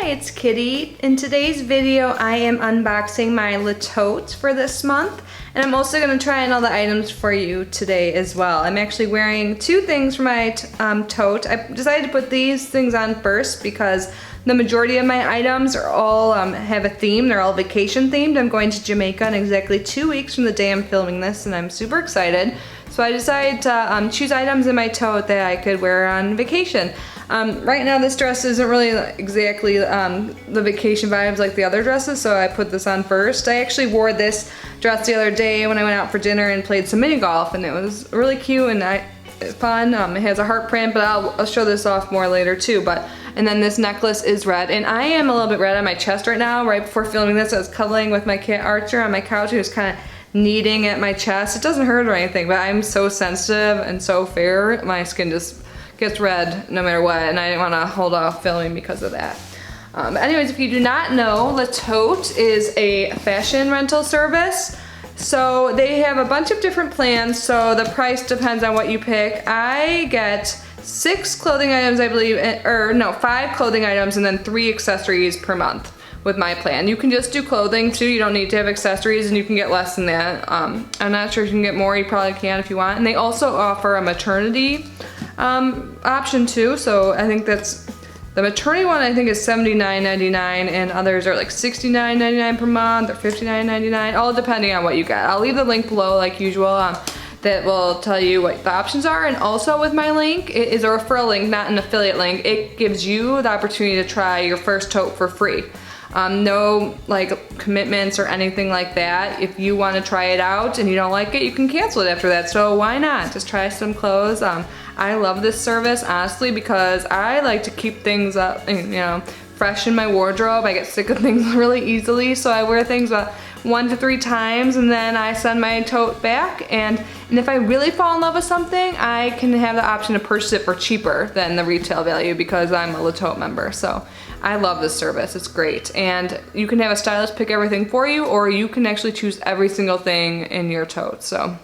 Hi, it's Kitty. In today's video, I am unboxing my Tote for this month, and I'm also going to try on all the items for you today as well. I'm actually wearing two things for my tote. I decided to put these things on first because the majority of my items are all have a theme. They're all vacation themed. I'm going to Jamaica in exactly 2 weeks from the day I'm filming this, and I'm super excited. So I decided to choose items in my tote that I could wear on vacation. Right now this dress isn't really exactly the vacation vibes like the other dresses, so I put this on first. I actually wore this dress the other day when I went out for dinner and played some mini golf, and it was really cute and fun. It has a heart print, but I'll show this off more later too. And then this necklace is red, and I am a little bit red on my chest right now. Right before filming this, I was cuddling with my cat Archer on my couch. He was kind of kneading at my chest. It doesn't hurt or anything, but I'm so sensitive and so fair. My skin just gets red no matter what, and I didn't want to hold off filming because of that. But anyways, if you do not know, Tote is a fashion rental service. So they have a bunch of different plans, so the price depends on what you pick. I get 6 clothing items, I believe, or no, 5 clothing items and then 3 accessories per month with my plan. You can just do clothing too, you don't need to have accessories, and you can get less than that. I'm not sure if you can get more, you probably can if you want. And they also offer a maternity option too, so I think that's, the maternity one I think is $79.99 and others are like $69.99 per month or $59.99, all depending on what you get. I'll leave the link below like usual that will tell you what the options are, and also with my link, it is a referral link, not an affiliate link. It gives you the opportunity to try your first tote for free. No like commitments or anything like that. If you want to try it out and you don't like it, you can cancel it after that, so why not? Just try some clothes. I love this service honestly because I like to keep things up, you know, fresh in my wardrobe. I get sick of things really easily, so I wear things about 1 to 3 times and then I send my tote back, and if I really fall in love with something, I can have the option to purchase it for cheaper than the retail value because I'm a Tote member. So I love this service, it's great. And you can have a stylist pick everything for you, or you can actually choose every single thing in your tote. So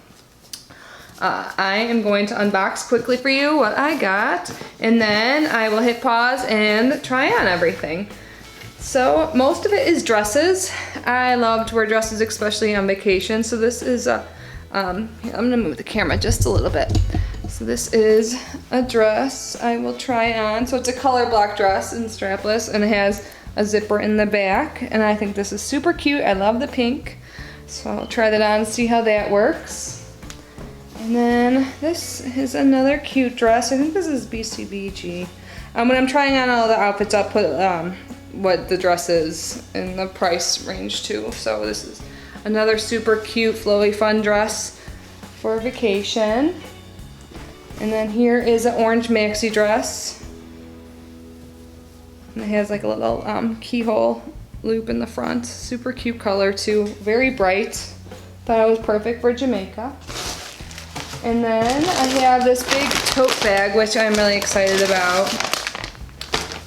I am going to unbox quickly for you what I got, and then I will hit pause and try on everything. So most of it is dresses. I love to wear dresses, especially on vacation. So this is here, I'm gonna move the camera just a little bit. So this is a dress I will try on. So it's a color block dress and strapless, and it has a zipper in the back, and I think this is super cute. I love the pink. So I'll try that on and see how that works. And then this is another cute dress. I think this is BCBG. When I'm trying on all the outfits, I'll put what the dress is and the price range too. So this is another super cute, flowy, fun dress for vacation. And then here is an orange maxi dress. And it has like a little keyhole loop in the front. Super cute color too, very bright. Thought it was perfect for Jamaica. And then I have this big tote bag, which I'm really excited about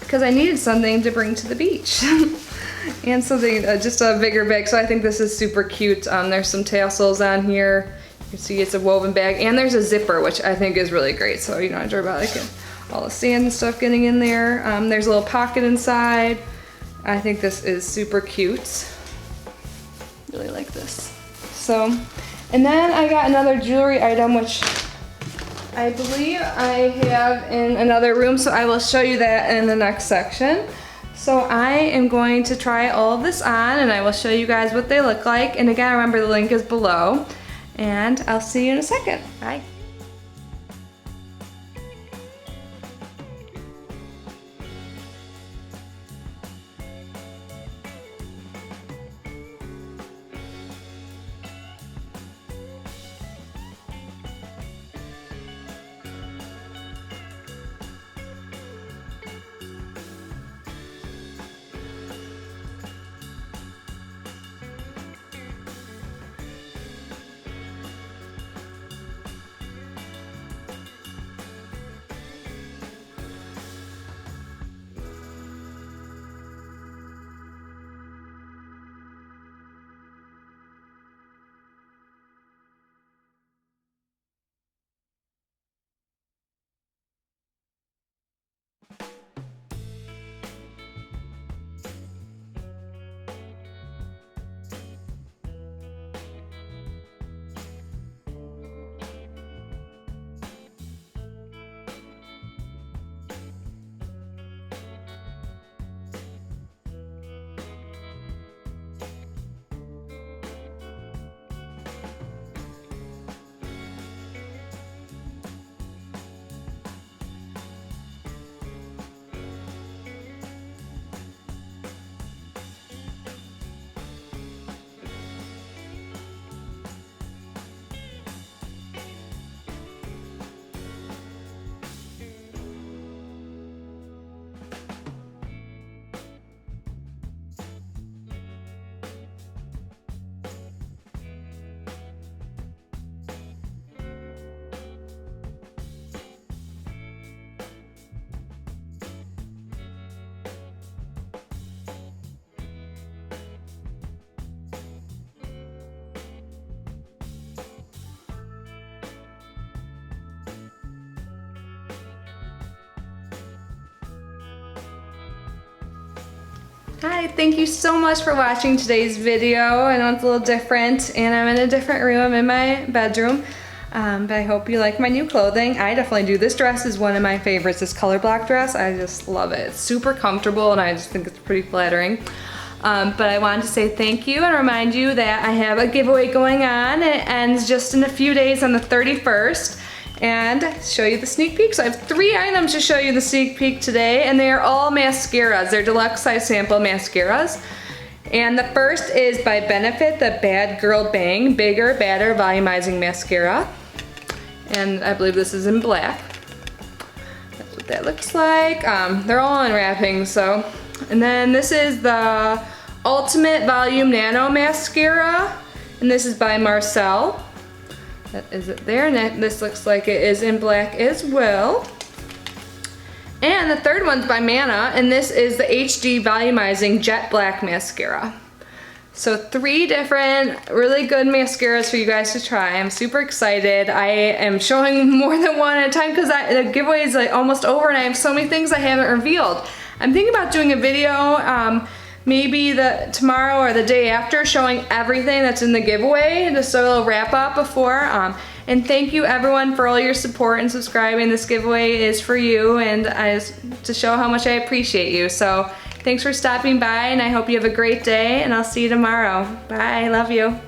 because I needed something to bring to the beach. And something, just a bigger bag, so I think this is super cute. There's some tassels on here. You can see it's a woven bag, and there's a zipper, which I think is really great. So you don't have to worry about like all the sand and stuff getting in there. There's a little pocket inside. I think this is super cute. Really like this. So, and then I got another jewelry item, which I believe I have in another room, so I will show you that in the next section. So I am going to try all of this on, and I will show you guys what they look like. And again, remember the link is below. And I'll see you in a second. Bye. Hi, thank you so much for watching today's video. I know it's a little different and I'm in a different room. I'm in my bedroom. But I hope you like my new clothing. I definitely do. This dress is one of my favorites, this color block dress. I just love it. It's super comfortable and I just think it's pretty flattering. But I wanted to say thank you and remind you that I have a giveaway going on. It ends just in a few days on the 31st. And show you the sneak peek. So I have 3 items to show you the sneak peek today, and they are all mascaras. They're deluxe size sample mascaras. And the first is by Benefit, the Bad Girl Bang Bigger, Badder Volumizing Mascara. And I believe this is in black. That's what that looks like. They're all unwrapping, so. And then this is the Ultimate Volume Nano Mascara, and this is by Marcel. That is it there, and this looks like it is in black as well. And the third one's by Manna, and this is the HD Volumizing Jet Black Mascara. So 3 different really good mascaras for you guys to try. I'm super excited. I am showing more than one at a time because the giveaway is like almost over and I have so many things I haven't revealed. I'm thinking about doing a video maybe tomorrow or the day after, showing everything that's in the giveaway, just a little wrap up before. And thank you everyone for all your support and subscribing. This giveaway is for you and to show how much I appreciate you. So thanks for stopping by and I hope you have a great day and I'll see you tomorrow. Bye, love you.